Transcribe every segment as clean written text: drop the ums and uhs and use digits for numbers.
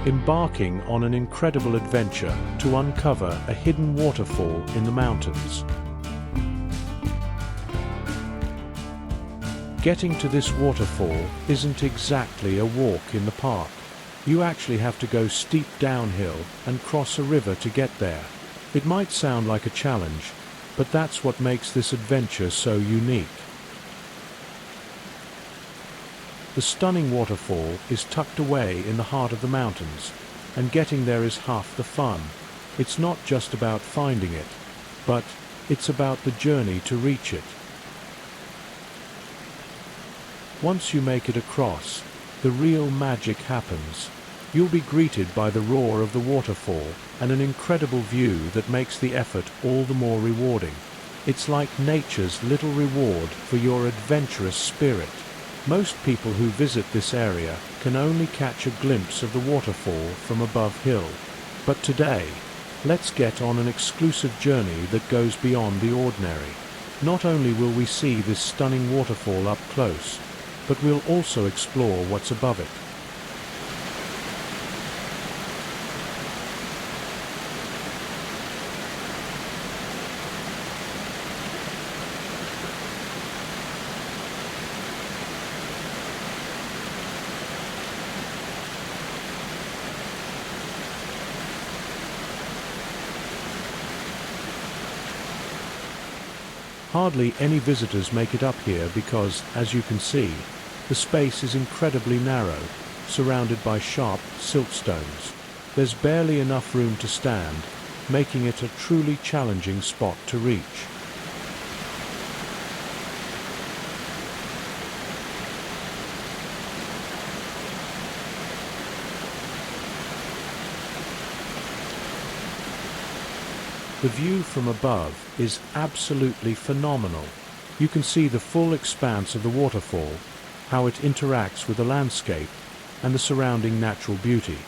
embarking on an incredible adventure to uncover a hidden waterfall in the mountains. Getting to this waterfall isn't exactly a walk in the park. You actually have to go steep downhill and cross a river to get there. It might sound like a challenge, but that's what makes this adventure so unique. The stunning waterfall is tucked away in the heart of the mountains, and getting there is half the fun. It's not just about finding it, but it's about the journey to reach it. Once you make it across, the real magic happens. You'll be greeted by the roar of the waterfall and an incredible view that makes the effort all the more rewarding. It's like nature's little reward for your adventurous spirit. Most people who visit this area can only catch a glimpse of the waterfall from above hill. But today, let's get on an exclusive journey that goes beyond the ordinary. Not only will we see this stunning waterfall up close, but we'll also explore what's above it. Hardly any visitors make it up here because, as you can see, the space is incredibly narrow, surrounded by sharp siltstones. There's barely enough room to stand, making it a truly challenging spot to reach. The view from above is absolutely phenomenal. You can see the full expanse of the waterfall, how it interacts with the landscape, and the surrounding natural beauty.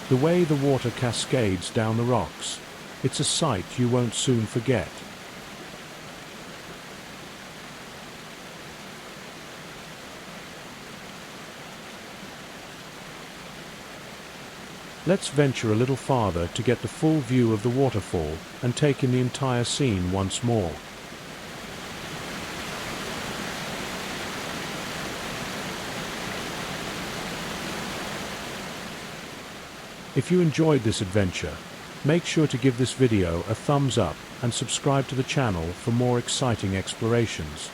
The way the water cascades down the rocks, it's a sight you won't soon forget. Let's venture a little farther to get the full view of the waterfall and take in the entire scene once more. If you enjoyed this adventure, make sure to give this video a thumbs up and subscribe to the channel for more exciting explorations.